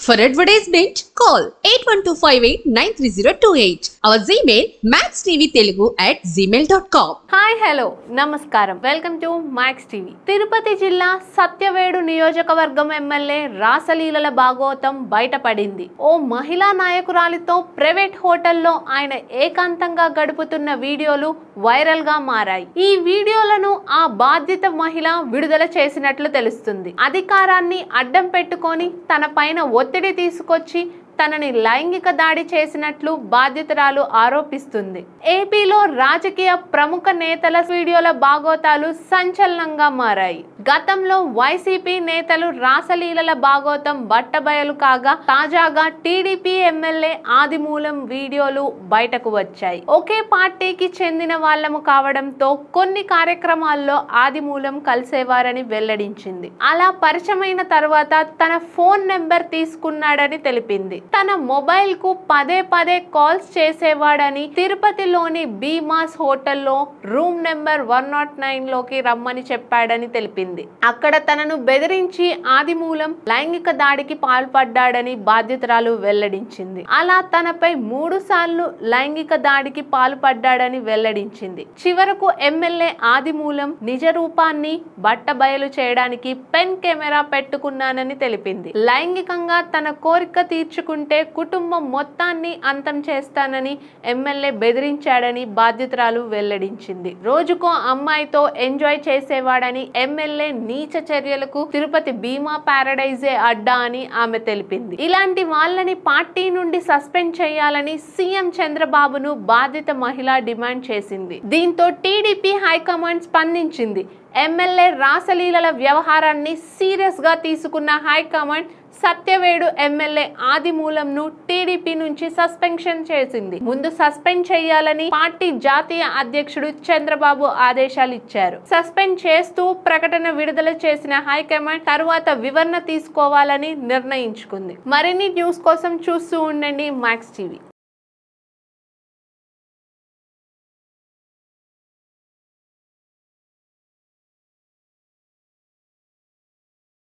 For advertisement, call 8125893028. Our Gmail maxtvtelugu@gmail.com. Hi hello నమస్కారం, welcome to Max TV. Tirupati జిల్లా సత్యవేడు నియోజకవర్గం MLA రాసలీలల భాగోతం బయటపడింది. ఓ మహిళా నాయకురాలితో ప్రైవేట్ హోటల్లో ఆయన ఏకాంతంగా గడుపుతున్న వీడియోలు వైరల్ గా మారాయి. ఈ వీడియోలను ఆ బాధిత మహిళ విడుదల చేసినట్లు తెలుస్తుంది. అధికారాన్ని అడ్డం పెట్టుకొని తన పైన ఒత్తిడి తీసుకొచ్చి తనని లైంగిక దాడి చేసినట్లు బాధితురాలు ఆరోపిస్తుంది. ఏపీలో రాజకీయ ప్రముఖ నేతల వీడియోల బాగోతాలు సంచలనంగా మారాయి. గతంలో వైసీపీ నేతలు రాసలీలల బాగోతం బట్టబయలు కాగా, తాజాగా టీడీపీ ఎమ్మెల్యే ఆదిమూలం వీడియోలు బయటకు వచ్చాయి. ఒకే పార్టీకి చెందిన వాళ్ళము కావడంతో కొన్ని కార్యక్రమాల్లో ఆదిమూలం కలిసేవారని వెల్లడించింది. అలా పరిచయమైన తర్వాత తన ఫోన్ నెంబర్ తీసుకున్నాడని తెలిపింది. తన మొబైల్ కు పదే పదే కాల్స్ చేసేవాడని, తిరుపతిలోని బీమాస్ హోటల్లో రూమ్ నెంబర్ 109 లోకి రమ్మని చెప్పాడని తెలిపింది. అక్కడ తనను బెదిరించి ఆదిమూలం లైంగిక దాడికి పాల్పడ్డాడని బాధితురాలు వెల్లడించింది. అలా తనపై 3 సార్లు లైంగిక దాడికి పాల్పడ్డాడని వెల్లడించింది. చివరకు ఎమ్మెల్యే ఆదిమూలం నిజ రూపాన్ని బట్టబయలు చేయడానికి పెన్ కెమెరా పెట్టుకున్నానని తెలిపింది. లైంగికంగా తన కోరిక తీర్చుకుంటే కుటుంబం మొత్తాన్ని అంతం చేస్తానని ఎమ్మెల్యే బెదిరించాడని బాధితురాలు వెల్లడించింది. రోజుకో అమ్మాయితో ఎంజాయ్ చేసేవాడని, ఎమ్మెల్యే నీచ చర్యలకు తిరుపతి బీమా పారడైజే అడ్డా అని ఆమె తెలిపింది. ఇలాంటి వాళ్ళని పార్టీ నుండి సస్పెండ్ చేయాలని సీఎం చంద్రబాబును బాధిత మహిళ డిమాండ్ చేసింది. దీంతో టీడీపీ హైకమాండ్ స్పందించింది. ఎమ్మెల్యే రాసలీలల వ్యవహారాన్ని సీరియస్ గా తీసుకున్న హైకమాండ్ సత్యవేడు ఎమ్మెల్యే ఆదిమూలంను టీడీపీ నుంచి సస్పెన్షన్ చేసింది. ముందు సస్పెండ్ చేయాలని పార్టీ జాతీయ అధ్యక్షుడు చంద్రబాబు ఆదేశాలు ఇచ్చారు. సస్పెండ్ చేస్తూ ప్రకటన విడుదల చేసిన హైకమాండ్ తరువాత వివరణ తీసుకోవాలని నిర్ణయించుకుంది. మరిన్ని న్యూస్ కోసం చూస్తూ ఉండండి మ్యాక్స్ టీవీ.